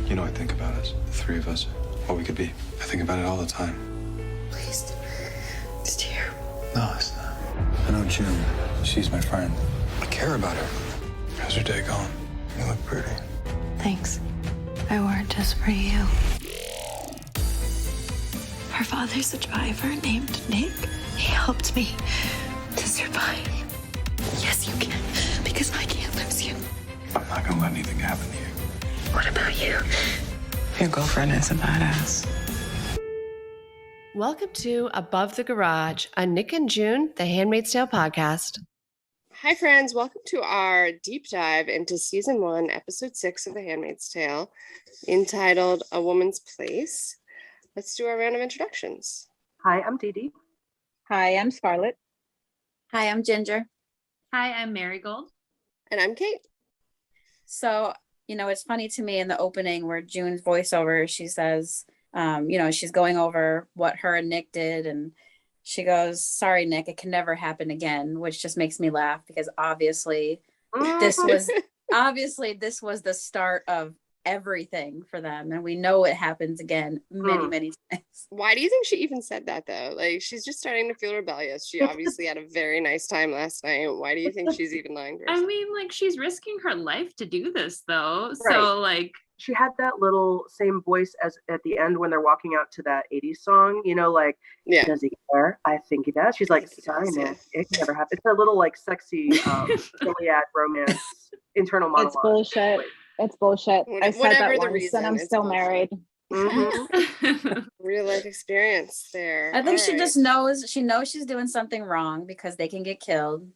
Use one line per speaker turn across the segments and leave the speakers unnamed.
You know, I think about us, the three of us, what we could be. I think about it all the time.
Please. It's terrible.
No, it's not. I know June. She's my friend. I care about her. How's your day going? You look pretty.
Thanks. I wore it just for you. Her father's a driver named Nick. He helped me to survive. Yes, you can, because I can't lose you.
I'm not gonna let anything happen to you.
What about you?
Your girlfriend is a badass.
Welcome to Above the Garage, a Nick and June, the Handmaid's Tale podcast.
Hi, friends. Welcome to our deep dive into season 1, episode 6 of The Handmaid's Tale, entitled A Woman's Place. Let's do our round of introductions.
Hi, I'm Dee Dee.
Hi, I'm Scarlett.
Hi, I'm Ginger.
Hi, I'm Marigold.
And I'm Kate.
So, it's funny to me in the opening where June's voiceover, she says, she's going over what her and Nick did. And she goes, sorry, Nick, it can never happen again, which just makes me laugh because obviously this was the start of everything for them. And we know it happens again many times.
Why do you think she even said that, though? Like, she's just starting to feel rebellious. She obviously had a very nice time last night. Why do you think she's even lying to herself?
I mean, like, she's risking her life to do this, though.
Right.
So, like...
She had that little same voice as at the end when they're walking out to that 80s song, does he care? I think he does. She's like, sorry, Nick, it can never happen. It's a little, like, sexy Gilead romance internal monologue.
It's bullshit. It's bullshit. I said that once,
reason,
and I'm still married.
Mm-hmm.
Real life experience there.
I think she just knows she's doing something wrong because they can get killed.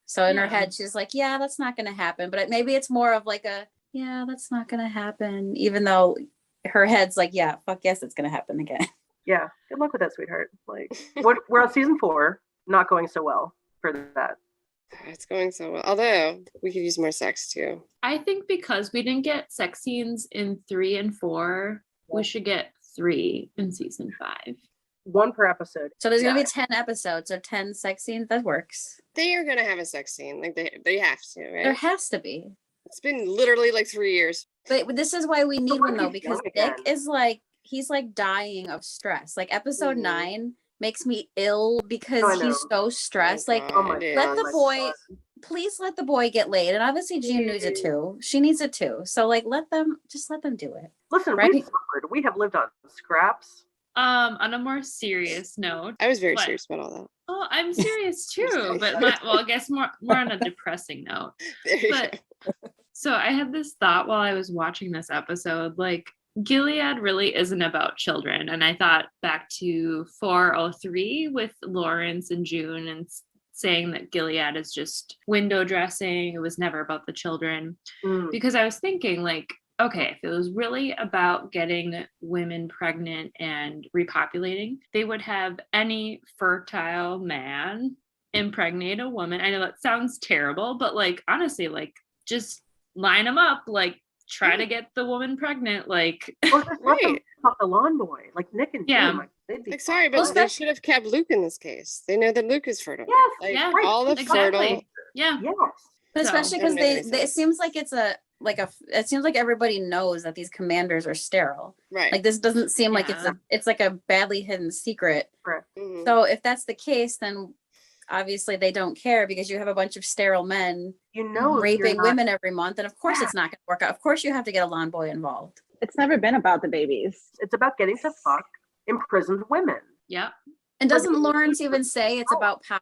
So in her head, she's like, yeah, that's not going to happen. But maybe it's more of like yeah, that's not going to happen. Even though her head's like, yeah, fuck yes, it's going to happen again.
Yeah. Good luck with that, sweetheart. Like, we're on season 4, not going so well for that.
It's going so well. Although, we could use more sex, too.
I think because we didn't get sex scenes in 3 and 4, we should get 3 in season 5.
1 per episode.
So there's going to be 10 episodes or 10 sex scenes. That works.
They are going to have a sex scene. Like, they have to, right?
There has to be.
It's been literally like 3 years.
But this is why we need one, though, because Nick is like, he's like dying of stress. Like episode 9 makes me ill because he's so stressed. Please let the boy get laid. And obviously Jean needs it too. She needs it too. So like, let them do it.
Listen,
right?
We have lived on scraps.
On a more serious note.
I was very serious about all that.
Oh, I'm serious too, but I guess more on a depressing note. So I had this thought while I was watching this episode, like, Gilead really isn't about children. And I thought back to 403 with Lawrence and June and saying that Gilead is just window dressing. It was never about the children. Because I was thinking, like, okay, if it was really about getting women pregnant and repopulating, they would have any fertile man impregnate a woman. I know that sounds terrible, but like, honestly, like, just line them up, like, try to get the woman pregnant, like,
or just let them fuck the lawn boy, like Nick and Jim.
Like, sorry, but they should have kept Luke in this case. They know that Luke is fertile.
Yes,
all the fertile.
Yeah.
Yes.
But especially because it seems like it seems like everybody knows that these commanders are sterile.
Right.
Like, this doesn't seem like it's like a badly hidden secret.
Right.
Mm-hmm.
So if that's the case, then obviously they don't care because you have a bunch of sterile men raping women every month. And of course it's not going to work out. Of course you have to get a lawn boy involved.
It's never been about the babies.
It's about getting to fuck imprisoned women.
Yeah.
And doesn't Lawrence even say it's about power?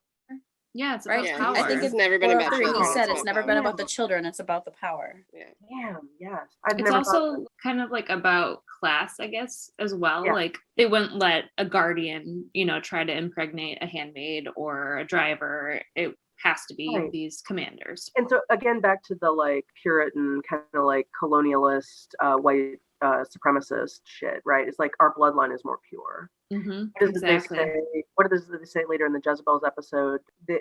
Yeah, it's about power.
I think
it's never been about
children.
power.
He said it's never been about the children. It's about the power.
Yeah.
Damn, yes.
It's also kind of like about class, I guess, as well.
Yeah.
Like, they wouldn't let a guardian, try to impregnate a handmaid or a driver. It has to be these commanders.
And so again, back to the like Puritan kind of like colonialist white supremacist shit, right? It's like our bloodline is more pure.
Exactly.
What does they say later in the Jezebel's episode?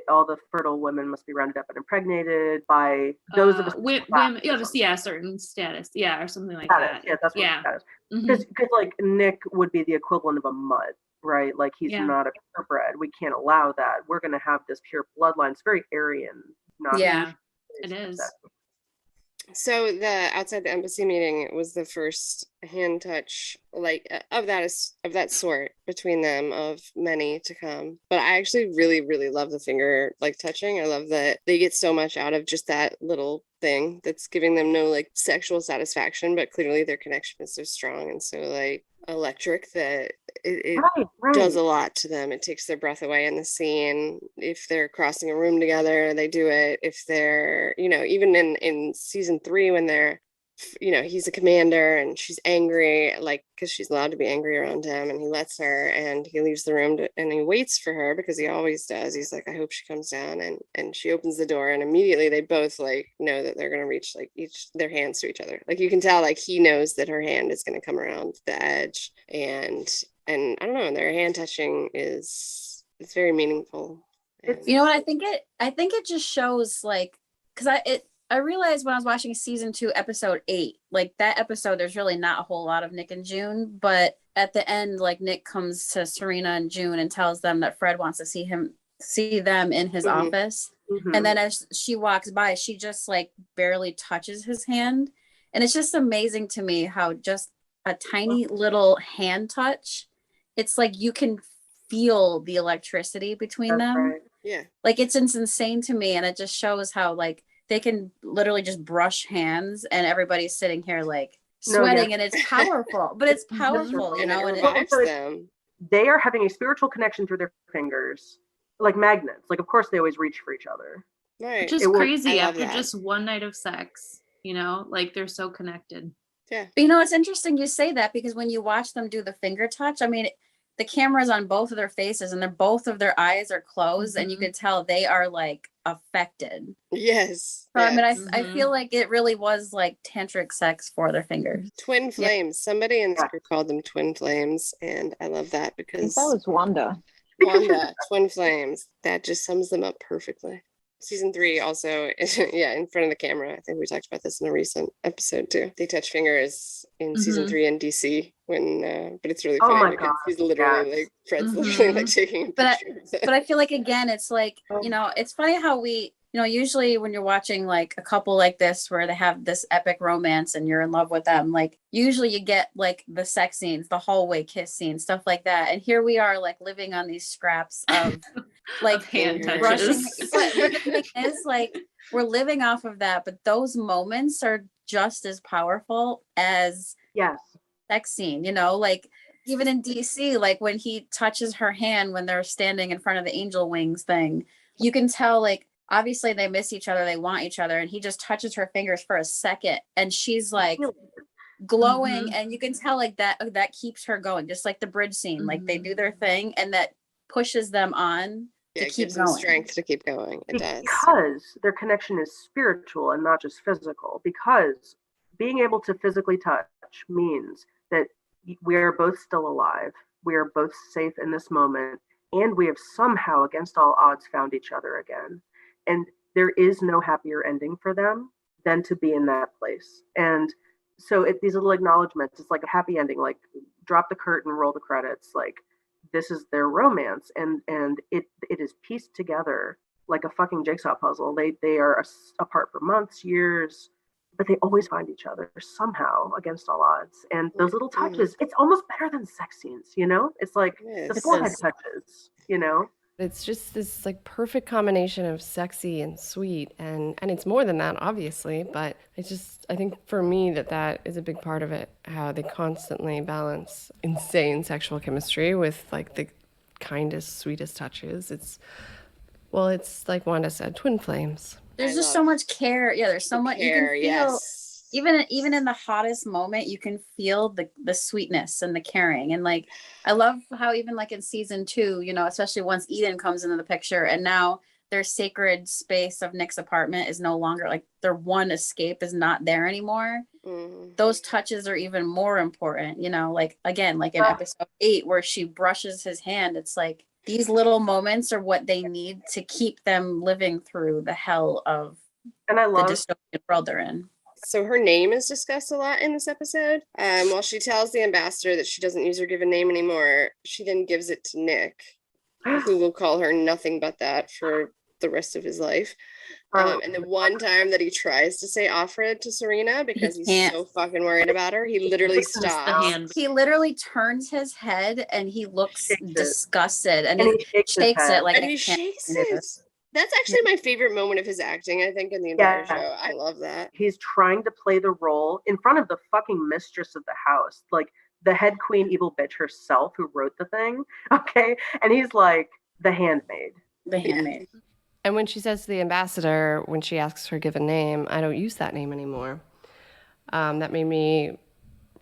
All the fertile women must be rounded up and impregnated by those of us.
Women, certain status, or something like
status.
that.
Yeah, that's what status. Because like Nick would be the equivalent of a mutt, right? Like, he's not a purebred. We can't allow that. We're going to have this pure bloodline. It's very Aryan.
It is.
So the outside the embassy meeting was the first hand touch of that sort between them, of many to come. But I actually really, really love the finger touching. I love that they get so much out of just that little thing that's giving them no sexual satisfaction, but clearly their connection is so strong and so electric that it
right.
does a lot to them. It takes their breath away in the scene. If they're crossing a room together, they do it. If they're, even in season 3 when they're, he's a commander and she's angry, because she's allowed to be angry around him, and he lets her, and he leaves the room and he waits for her because he always does. He's like, I hope she comes down, and she opens the door, and immediately they both know that they're going to reach each their hands to each other. You can tell he knows that her hand is going to come around the edge, and I don't know, their hand touching it's very meaningful.
You know what, I think it just shows because I realized when I was watching season 2, episode 8, that episode, there's really not a whole lot of Nick and June, but at the end, Nick comes to Serena and June and tells them that Fred wants to see them in his office. Mm-hmm. And then as she walks by, she just barely touches his hand. And it's just amazing to me how just a tiny little hand touch, it's you can feel the electricity between them.
Right. Yeah.
It's insane to me. And it just shows how they can literally just brush hands and everybody's sitting here sweating, and it's powerful, but it's powerful,
and it revives them.
They are having a spiritual connection through their fingers, like magnets. Of course they always reach for each other.
Right.
Just crazy after just one night of sex, they're so connected.
Yeah.
But it's interesting you say that, because when you watch them do the finger touch, I mean, the camera's on both of their faces and both of their eyes are closed, and you can tell they are affected.
Yes.
So, yes. I mean, I feel it really was tantric sex for their fingers.
Twin flames. Yeah. Somebody in this group called them twin flames, and I love that because
I think that was Wanda.
Twin flames. That just sums them up perfectly. Season 3 also, in front of the camera. I think we talked about this in a recent episode too. They touch fingers in season 3 in DC when, but it's really funny because he's literally Fred's literally taking a picture.
But I feel again, it's it's funny how we, usually when you're watching a couple like this where they have this epic romance and you're in love with them, usually you get the sex scenes, the hallway kiss scenes, stuff like that. And here we are living on these scraps of
of hand touches.
But the thing is we're living off of that, but those moments are just as powerful as sex scene, even in DC, when he touches her hand when they're standing in front of the angel wings thing, you can tell obviously they miss each other, they want each other, and he just touches her fingers for a second and she's glowing, and you can tell that keeps her going, just like the bridge scene, they do their thing and that pushes them on to keep going.
Strength to keep going. It does,
because their connection is spiritual and not just physical, because being able to physically touch means that we are both still alive, we are both safe in this moment, and we have somehow against all odds found each other again. And there is no happier ending for them than to be in that place. And so these little acknowledgments, it's a happy ending, drop the curtain, roll the credits, this is their romance. And it is pieced together like a fucking jigsaw puzzle. They are apart for months, years, but they always find each other somehow against all odds. And those little touches, it's almost better than sex scenes, It's the forehead touches,
It's just this perfect combination of sexy and sweet, and it's more than that, obviously, but I think for me that is a big part of it, how they constantly balance insane sexual chemistry with the kindest, sweetest touches. It's like Wanda said, twin flames.
There's just so much care. Yeah, there's so much
care,
you can feel. Yes. Even in the hottest moment, you can feel the sweetness and the caring. And I love how even in season 2, especially once Eden comes into the picture, and now their sacred space of Nick's apartment is no longer their one escape is not there anymore. Mm-hmm. Those touches are even more important, again, in episode 8 where she brushes his hand. It's these little moments are what they need to keep them living through the hell of the dystopian world they're in.
So her name is discussed a lot in this episode. While she tells the ambassador that she doesn't use her given name anymore, she then gives it to Nick, who will call her nothing but that for the rest of his life. And the one time that he tries to say Offred to Serena because he's so fucking worried about her, he literally stops.
He literally turns his head and he looks disgusted and he shakes it like
and he shakes it. That's actually my favorite moment of his acting, I think, in the entire show. I love that.
He's trying to play the role in front of the fucking mistress of the house, like the head queen evil bitch herself who wrote the thing. Okay. And he's like the handmaid.
The handmaid.
And when she says to the ambassador, when she asks her given name, I don't use that name anymore. That made me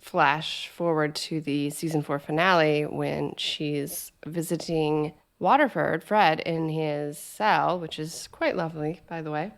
flash forward to the season 4 finale when she's visiting Waterford, Fred, in his cell, which is quite lovely, by the way.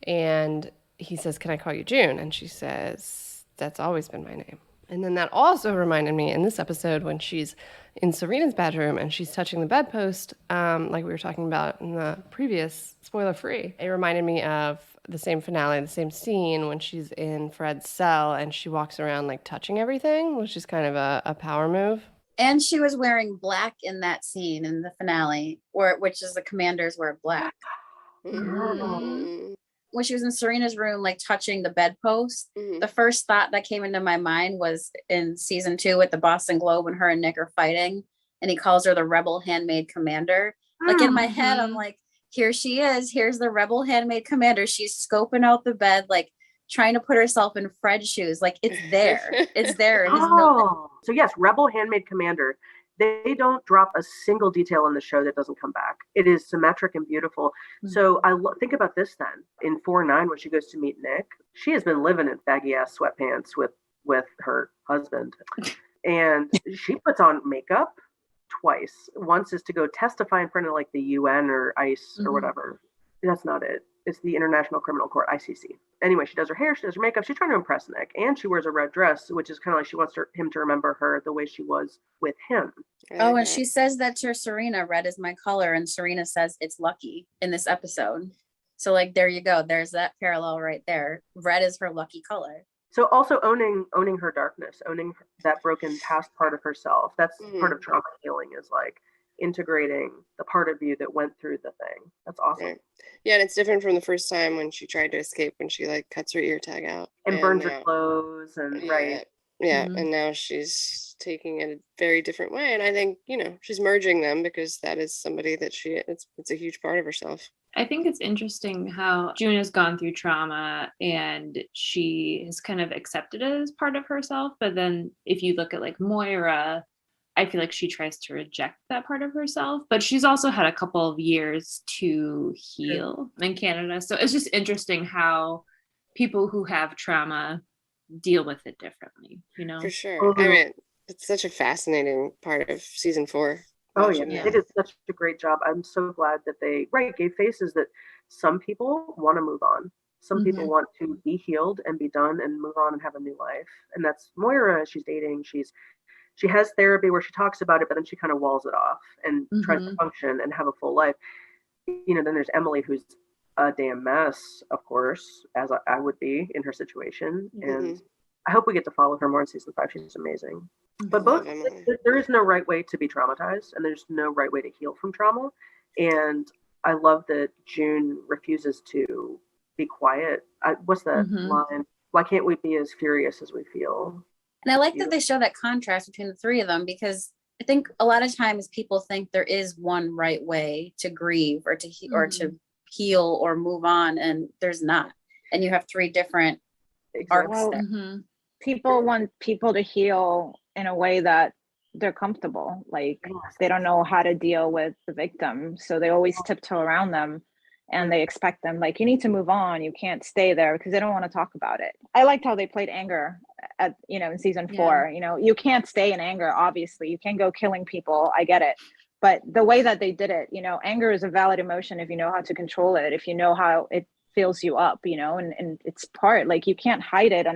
And he says, can I call you June? And she says, that's always been my name. And then that also reminded me in this episode when she's in Serena's bedroom and she's touching the bedpost, like we were talking about in the previous spoiler-free. It reminded me of the same finale, the same scene when she's in Fred's cell and she walks around like touching everything, which is kind of a power move.
And she was wearing black in that scene in the finale, which is the commanders wear black.
Mm-hmm.
When she was in Serena's room, like touching the bedpost, the first thought that came into my mind was in season 2 with the Boston Globe when her and Nick are fighting and he calls her the rebel handmaid commander. Like in my head, I'm like, here she is. Here's the rebel handmaid commander. She's scoping out the bed, like trying to put herself in Fred's shoes. Like it's there. It's there.
So yes, rebel handmaid commander. They don't drop a single detail in the show that doesn't come back. It is symmetric and beautiful. So think about this then. In 4-9, when she goes to meet Nick, she has been living in baggy ass sweatpants with her husband. And she puts on makeup twice. Once is to go testify in front of like the UN or ICE or whatever. That's not it. It's the International Criminal Court, ICC. Anyway, she does her hair, she does her makeup. She's trying to impress Nick. And she wears a red dress, which is kind of like she wants him to remember her the way she was with him.
Oh, and she says that to Serena, red is my color. And Serena says it's lucky in this episode. So like, there you go. There's that parallel right there. Red is her lucky color.
So also owning her darkness, owning that broken past part of herself. That's part of trauma healing, is like integrating the part of you that went through the thing. That's awesome.
Right. Yeah, and it's different from the first time when she tried to escape, when she like cuts her ear tag out
and burns her clothes and
and now she's taking it a very different way, and I think she's merging them because that is somebody that it's a huge part of herself.
I think it's interesting how June has gone through trauma and she has kind of accepted it as part of herself, but then if you look at like Moira, I feel like she tries to reject that part of herself, but she's also had a couple of years to heal in Canada. So it's just interesting how people who have trauma deal with it differently,
For sure. I mean, it's such a fascinating part of season 4.
Oh yeah, it is such a great job. I'm so glad that they gave faces that some people want to move on. Some people want to be healed and be done and move on and have a new life. And that's Moira. She's dating. She has therapy where she talks about it, but then she kind of walls it off and tries to function and have a full life. Then there's Emily, who's a damn mess, of course, as I would be in her situation. And I hope we get to follow her more in season 5. She's amazing. But there is no right way to be traumatized, and there's no right way to heal from trauma. And I love that June refuses to be quiet. What's that line? Why can't we be as furious as we feel?
And I like that they show that contrast between the three of them, because I think a lot of times people think there is one right way to grieve or to heal or move on, and there's not. And you have 3 different arcs.
Well, people want people to heal in a way that they're comfortable. Like they don't know how to deal with the victim, so they always tiptoe around them. And they expect them, like, you need to move on. You can't stay there, because they don't want to talk about it. I liked how they played anger in season 4. You can't stay in anger, obviously. You can't go killing people. I get it. But the way that they did it, anger is a valid emotion if you know how to control it, if you know how it fills you up, and it's part, like, you can't hide it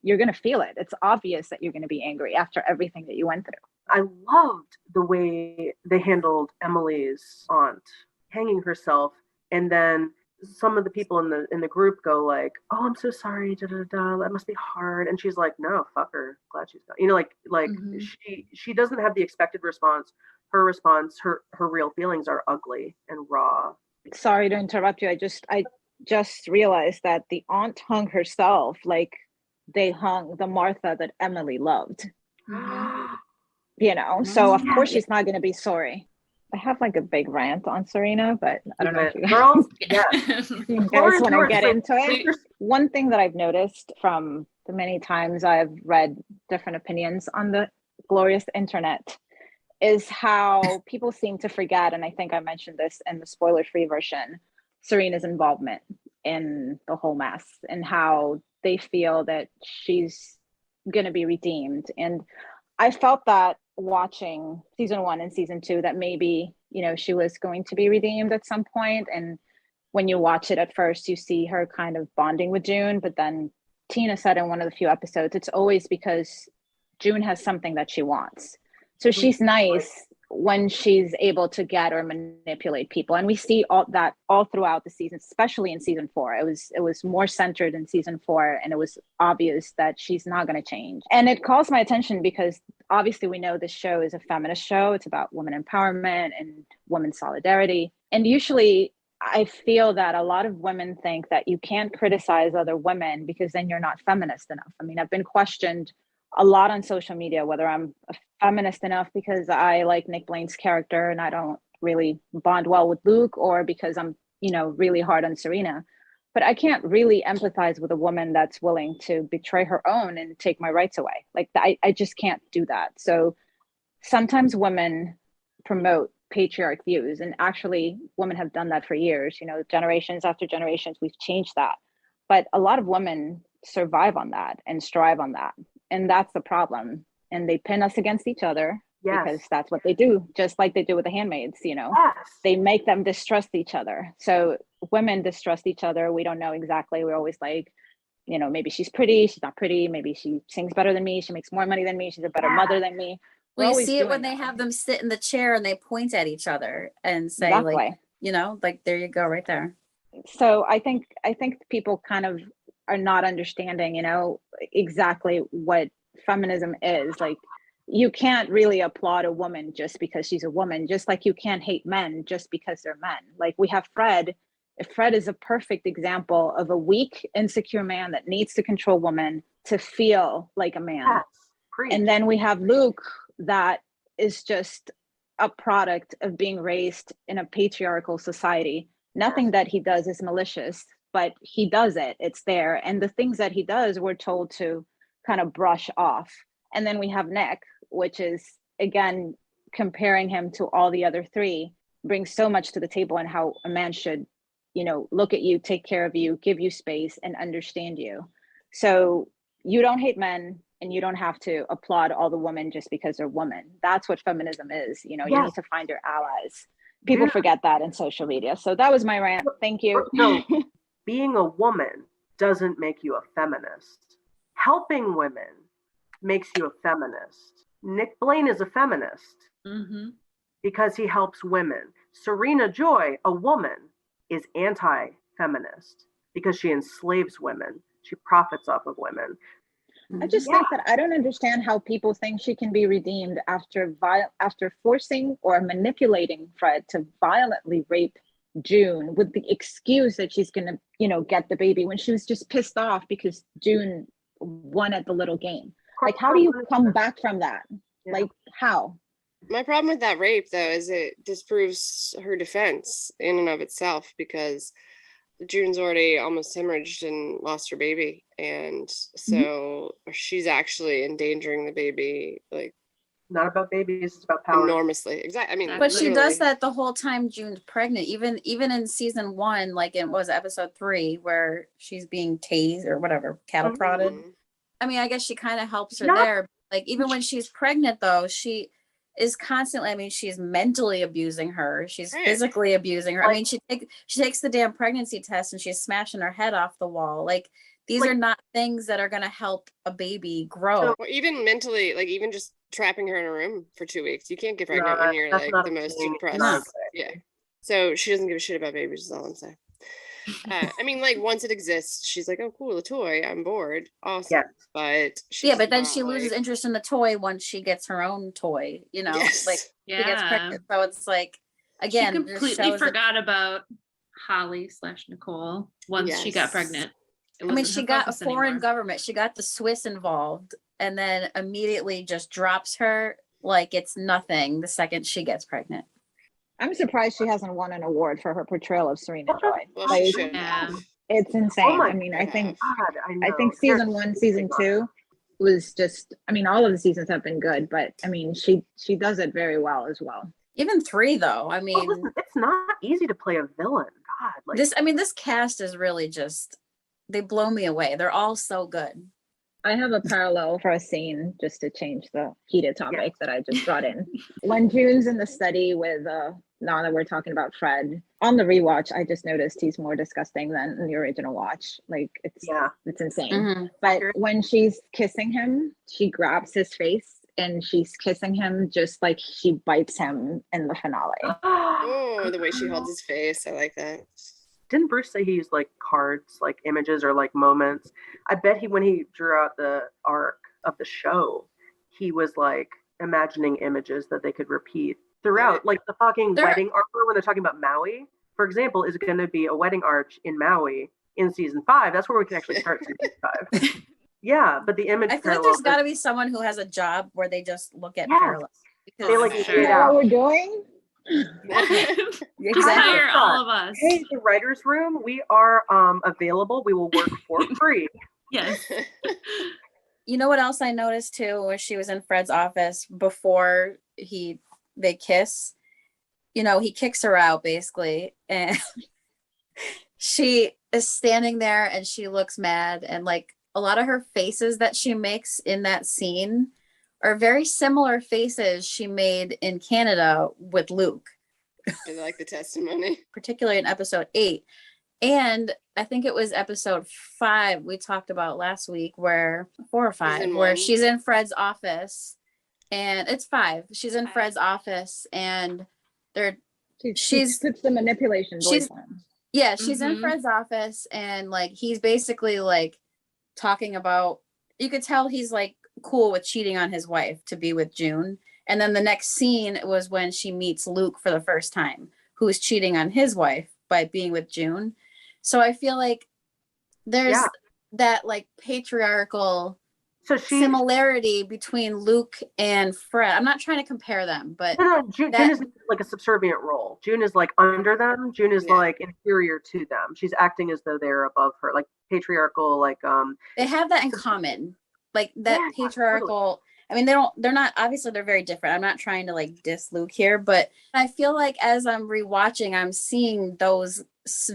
you're going to feel it. It's obvious that you're going to be angry after everything that you went through.
I loved the way they handled Emily's aunt hanging herself. And then some of the people in the group go like, "Oh, I'm so sorry, that must be hard." And she's like, "No, fuck her. Glad she's gone." She doesn't have the expected response. Her response, her real feelings are ugly and raw
sorry to interrupt you. I just realized that the aunt hung herself like they hung the Martha that Emily loved. You know, so of course she's not going to be sorry. I have like a big rant on Serena, but I don't know if you
girls, yeah.
you guys want to get into it. One thing that I've noticed from the many times I've read different opinions on the glorious internet is how people seem to forget, and I think I mentioned this in the spoiler-free version, Serena's involvement in the whole mess and how they feel that she's going to be redeemed. And I felt that watching season 1 and season 2 that maybe, you know, she was going to be redeemed at some point. And when you watch it at first, you see her kind of bonding with June, but then Tina said in one of the few episodes, it's always because June has something that she wants. So she's nice when she's able to get or manipulate people. And we see all that all throughout the season, especially in season 4. It was more centered in season 4, and it was obvious that she's not going to change. And it calls my attention because obviously we know this show is a feminist show. It's about women empowerment and women's solidarity. And usually I feel that a lot of women think that you can't criticize other women because then you're not feminist enough. I mean, I've been questioned a lot on social media whether I'm a feminist enough because I like Nick Blaine's character and I don't really bond well with Luke, or because I'm, you know, really hard on Serena. But I can't really empathize with a woman that's willing to betray her own and take my rights away. Like I just can't do that. So sometimes women promote patriarch views, and actually women have done that for years, you know, generations after generations, we've changed that. But a lot of women survive on that and strive on that. And that's the problem. And they pin us against each other because that's what they do, just like they do with the handmaids, you know. They make them distrust each other. So women distrust each other. We don't know exactly. We're always like, you know, maybe she's pretty, she's not pretty, maybe she sings better than me, she makes more money than me, she's a better mother than me.
Well, you see it when they have them sit in the chair and they point at each other and say, like, you know, like, there you go, right there.
So I think people kind of are not understanding, you know, exactly what feminism is. Like, you can't really applaud a woman just because she's a woman, just like you can't hate men just because they're men. Like, we have Fred. Fred is a perfect example of a weak, insecure man that needs to control women to feel like a man. And then we have Luke, that is just a product of being raised in a patriarchal society. Nothing that he does is malicious, but he does it. It's there. And the things that he does, we're told to kind of brush off. And then we have Nick, which is, again, comparing him to all the other three, brings so much to the table, and how a man should, you know, look at you, take care of you, give you space, and understand you. So you don't hate men, and you don't have to applaud all the women just because they're women. That's what feminism is. You know, you need to find your allies. People forget that in social media. So that was my rant. Thank you.
No, being a woman doesn't make you a feminist. Helping women makes you a feminist. Nick Blaine is a feminist because he helps women. Serena Joy, a woman, is anti-feminist because she enslaves women. She profits off of women.
I just think that I don't understand how people think she can be redeemed after forcing or manipulating Fred to violently rape June with the excuse that she's going to, you know, get the baby, when she was just pissed off because June won at the little game. Like, how do you come back from that? Like, how?
My problem with that rape, though, is it disproves her defense in and of itself, because June's already almost hemorrhaged and lost her baby, and so she's actually endangering the baby. Like,
not about babies, it's about power.
Enormously. Exactly. I mean,
but she does that the whole time June's pregnant, even in season 1, like it was episode 3, where she's being tased or whatever, cattle prodded. I mean, I guess she kind of helps her there. Like, even when she's pregnant, though, she is constantly, I mean, she's mentally abusing her. She's physically abusing her. I mean, she takes the damn pregnancy test and she's smashing her head off the wall. Like, these are not things that are going to help a baby grow.
Or even mentally, like, even just trapping her in a room for 2 weeks. You can't get pregnant when you're like the most depressed. Yeah. So she doesn't give a shit about babies, is all I'm saying. I mean, like, once it exists, she's like, oh, cool, a toy, I'm bored. Awesome. But
then she loses interest in the toy once she gets her own toy, you know, like she gets pregnant. So it's like, again,
she completely forgot about Holly / Nicole once she got pregnant.
I mean, she got a foreign government. She got the Swiss involved and then immediately just drops her like it's nothing the second she gets pregnant.
I'm surprised she hasn't won an award for her portrayal of Serena Joy.
Well,
like,
she should.
It's insane. I mean, I think season 1, season 2 was just, I mean, all of the seasons have been good, but I mean, she does it very well as well.
Even 3 though. I mean,
listen, it's not easy to play a villain. God, like
this cast is really just, they blow me away. They're all so good.
I have a parallel for a scene just to change the heated topic that I just brought in. When June's in the study with, now that we're talking about Fred, on the rewatch, I just noticed he's more disgusting than in the original watch. Like, it's insane.
Mm-hmm.
But when she's kissing him, she grabs his face and she's kissing him just like she bites him in the finale.
Oh, the way she holds his face. I like that.
Didn't Bruce say he used like cards, like images or like moments? I bet when he drew out the arc of the show, he was like imagining images that they could repeat throughout. Like the fucking wedding arch when they're talking about Maui, for example, is going to be a wedding arch in Maui in season 5. That's where we can actually start season 5. Yeah, but the image.
I feel like there's got to be someone who has a job where they just look at parallels.
They like
you know what we're doing?
Exactly.
Hire all of us.
Hey, the writer's room, we are available. We will work for free.
Yes.
You know what else I noticed too, where she was in Fred's office before they kiss, you know, he kicks her out basically, and she is standing there and she looks mad, and like a lot of her faces that she makes in that scene are very similar faces she made in Canada with Luke.
I like the testimony.
Particularly in episode 8. And I think it was episode 5 we talked about last week, 4 or 5, where she's in Fred's office, and it's 5. She's in Fred's office and she
puts the manipulation voice on.
Yeah, she's in Fred's office, and like he's basically like talking about, you could tell he's like cool with cheating on his wife to be with June. And then the next scene was when she meets Luke for the first time, who is cheating on his wife by being with June. So I feel like there's that like patriarchal similarity between Luke and Fred. I'm not trying to compare them, but
June is like a subservient role. June is like under them. June is like inferior to them. She's acting as though they're above her, like patriarchal, like
they have that in common. Like that patriarchal, I mean, they're not, obviously they're very different. I'm not trying to like diss Luke here, but I feel like as I'm rewatching, I'm seeing those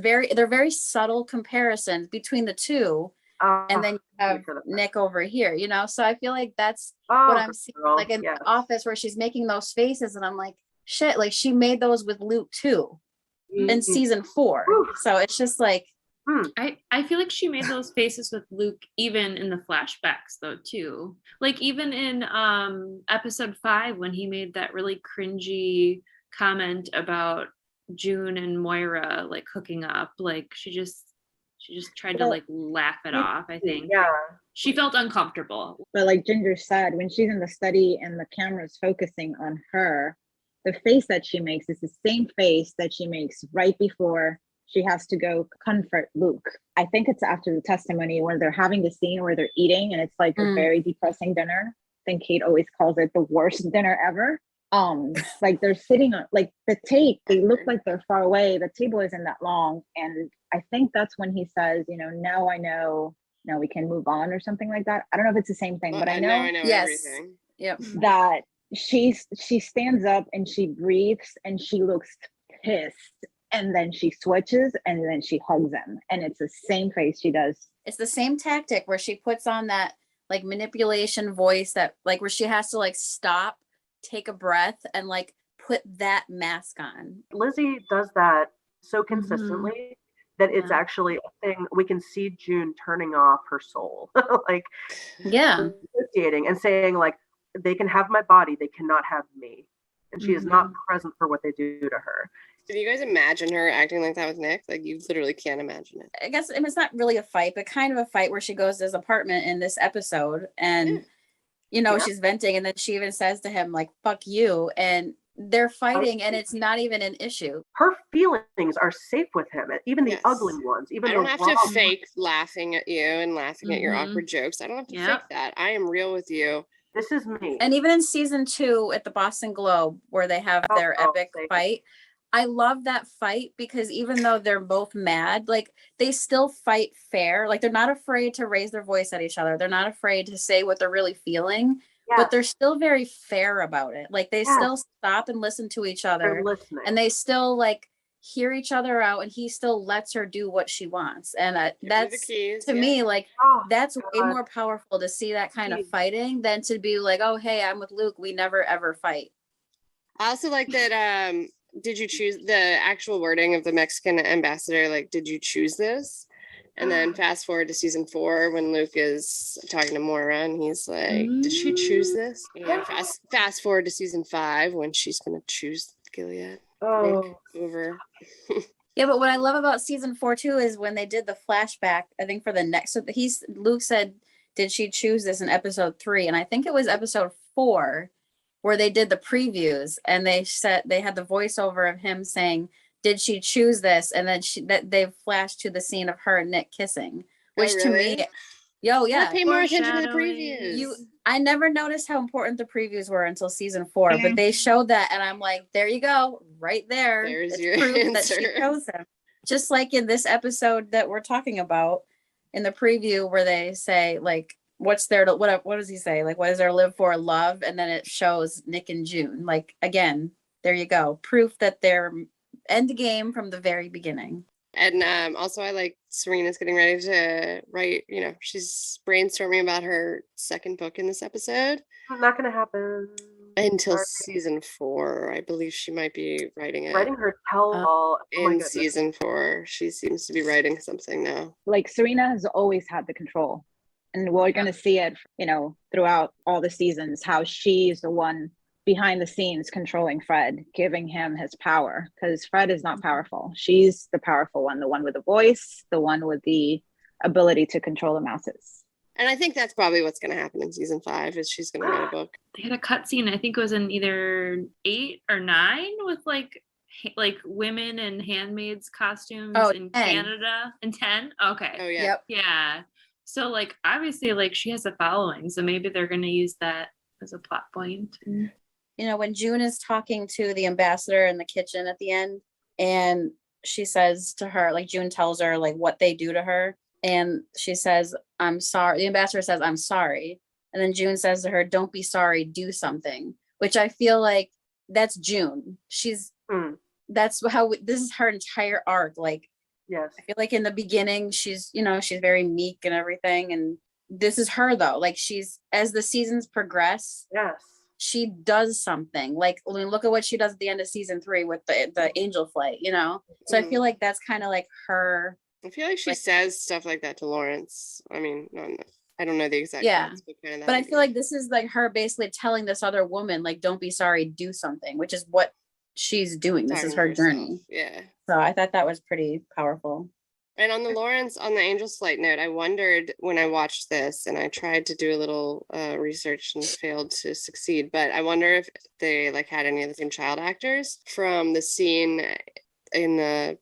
they're very subtle comparisons between the two. And then you have Nick over here, you know? So I feel like that's what I'm seeing, like in the office where she's making those faces, and I'm like, shit, like she made those with Luke too in season 4. So it's just like,
I feel like she made those faces with Luke even in the flashbacks though too. Like even in episode 5 when he made that really cringy comment about June and Moira like hooking up, like she just tried to like laugh it off, I think. Yeah. She felt uncomfortable.
But like Ginger said, when she's in the study and the camera's focusing on her, the face that she makes is the same face that she makes right before she has to go comfort Luke. I think it's after the testimony where they're having the scene where they're eating, and it's like a very depressing dinner. I think Kate always calls it the worst dinner ever. Like they're sitting on like the tape, they look like they're far away. The table isn't that long. And I think that's when he says, you know, now I know, now we can move on or something like that. I don't know if it's the same thing, but I know
everything.
Yep.
That she stands up and she breathes and she looks pissed. And then she switches and then she hugs him. And it's the same face she does.
It's the same tactic where she puts on that like manipulation voice that like where she has to like stop, take a breath, and like put that mask on.
Lizzie does that so consistently that it's actually a thing. We can see June turning off her soul. Like associating and saying like, they can have my body, they cannot have me. And she is not present for what they do to her.
Did you guys imagine her acting like that with Nick? Like, you literally can't imagine it.
I guess it's not really a fight, but kind of a fight where she goes to his apartment in this episode and, you know, she's venting. And then she even says to him, like, fuck you. And they're fighting and it's not even an issue.
Her feelings are safe with him, even the
Yes.
ugly ones. Even
I don't
the
have
wrong
to fake laughing at you and laughing at your awkward jokes. I don't have to fake that. I am real with you.
This is me.
And even in season 2 at the Boston Globe, where they have their epic fight, I love that fight because even though they're both mad, like they still fight fair. Like they're not afraid to raise their voice at each other. They're not afraid to say what they're really feeling, but they're still very fair about it. Like they still stop and listen to each other, and they still like hear each other out, and he still lets her do what she wants. And that's to me, like that's way more powerful to see that kind of fighting than to be like, oh, hey, I'm with Luke. We never ever fight.
I also like that. Did you choose the actual wording of the Mexican ambassador? Like, did you choose this? And then fast forward to season 4 when Luke is talking to Moira and he's like, did she choose this? And fast forward to season 5 when she's going to choose Gilead over.
Yeah, but what I love about season 4 too is when they did the flashback, I think for the next, so Luke said, did she choose this in episode 3? And I think it was episode 4 where they did the previews and they had the voiceover of him saying, did she choose this? And then they flashed to the scene of her and Nick kissing, which to me,
I pay more attention to the previews.
I never noticed how important the previews were until season 4, but they showed that and I'm like, there you go, right there.
There's
it's
your
proof
answer.
that she chose him. Just like in this episode that we're talking about in the preview where they say like, what's there to what does he say? Like, what is there to live for? Love. And then it shows Nick and June. Like, again, there you go. Proof that they're end game from the very beginning.
And also I like Serena's getting ready to write, she's brainstorming about her second book in this episode.
Not gonna happen
until season 4. I believe she might be writing it.
Writing her tell-all
in season 4. She seems to be writing something now.
Like Serena has always had the control. And we're going to see it, throughout all the seasons, how she's the one behind the scenes controlling Fred, giving him his power, because Fred is not powerful. She's the powerful one, the one with the voice, the one with the ability to control the masses.
And I think that's probably what's going to happen in season 5 is she's going to write a book.
They had a cutscene, I think it was in either 8 or 9 with like women in handmaids costumes in
10.
Canada. In 10? Okay.
Oh yeah.
Yep.
Yeah. So like obviously like she has a following, so maybe they're going to use that as a plot point.
When June is talking to the ambassador in the kitchen at the end, and she says to her, like June tells her like what they do to her, and she says, I'm sorry. The ambassador says, I'm sorry. And then June says to her, don't be sorry, do something, which I feel like that's June. That's how this is her entire arc. Like,
yes,
I feel like in the beginning, she's very meek and everything. And this is her though. Like as the seasons progress,
yes,
she does something. Like, I mean, look at what she does at the end of season 3 with the angel flight, So I feel like that's kind of like her.
I feel like she says stuff like that to Lawrence. I mean, I don't know the exact words,
but I feel like this is like her basically telling this other woman, like, don't be sorry, do something, which is what she's doing. This is her journey.
Yeah.
So I thought that was pretty powerful.
And on the Angel's Flight note, I wondered when I watched this, and I tried to do a little research and failed to succeed, but I wonder if they like had any of the same child actors from the scene in the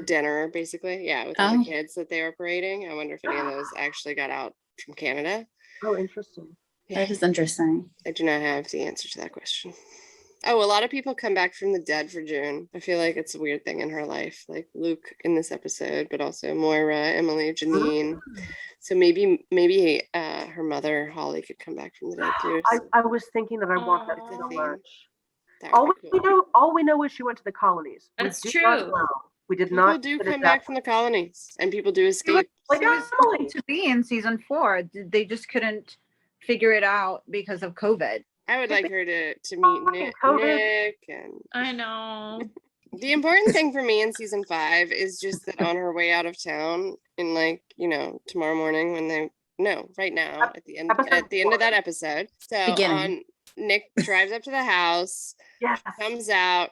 dinner, basically. Yeah, with all the kids that they were parading. I wonder if any of those actually got out from Canada.
Oh, interesting.
That is interesting.
I do not have the answer to that question. Oh, a lot of people come back from the dead for June. I feel like it's a weird thing in her life, like Luke in this episode, but also Moira, Emily, Janine. So maybe her mother, Holly, could come back from the dead too. So.
I was thinking that I want that so much. All we know is she went to the colonies.
That's true.
We did not.
People do come back from the colonies, and people do escape.
Like it was supposed to be in season 4. They just couldn't figure it out because of COVID.
I would like her to meet Nick and
I know.
The important thing for me in season 5 is just that on her way out of town in tomorrow morning right now at the end of that episode. So Nick drives up to the house, comes out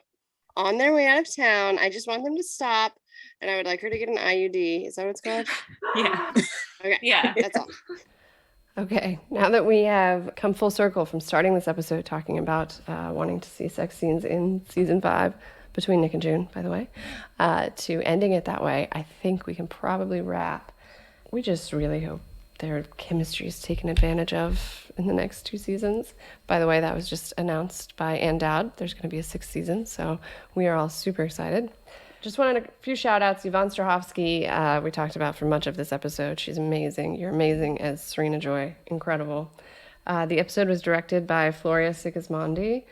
on their way out of town. I just want them to stop, and I would like her to get an IUD. Is that what it's called?
Yeah.
Okay.
Yeah.
That's all.
Okay, now that we have come full circle from starting this episode talking about wanting to see sex scenes in season 5 between Nick and June, by the way, to ending it that way, I think we can probably wrap. We just really hope their chemistry is taken advantage of in the next 2 seasons. By the way, that was just announced by Ann Dowd. There's going to be a 6th season, so we are all super excited. Just wanted a few shout outs. Yvonne Strahovski, we talked about for much of this episode. She's amazing. You're amazing as Serena Joy. Incredible. The episode was directed by Floria Sigismondi,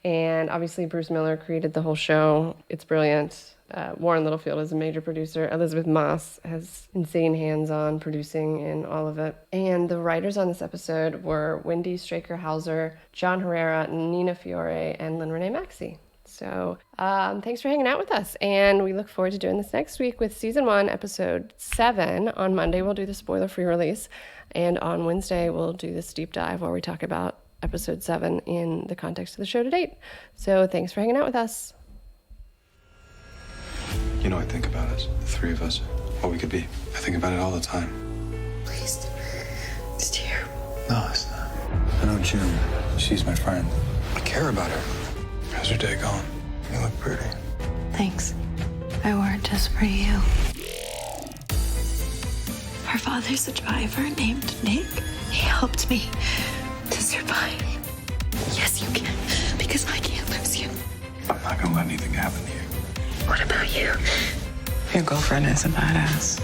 and obviously Bruce Miller created the whole show. It's brilliant. Warren Littlefield is a major producer. Elizabeth Moss has insane hands-on producing in all of it. And the writers on this episode were Wendy Straker-Hauser, John Herrera, Nina Fiore, and Lynn Renee Maxey. So thanks for hanging out with us. And we look forward to doing this next week with season 1, episode 7. On Monday, we'll do the spoiler-free release. And on Wednesday, we'll do this deep dive where we talk about episode 7 in the context of the show to date. So thanks for hanging out with us.
You know, I think about us, the 3 of us, what we could be. I think about it all the time.
Please. It's terrible.
No, it's not. I know June. She's my friend. I care about her. How's your day going? You look pretty.
Thanks. I wore it just for you. Her father's a driver named Nick. He helped me to survive. Yes, you can, because I can't lose you.
I'm not gonna let anything happen to you.
What about you?
Your girlfriend is a badass.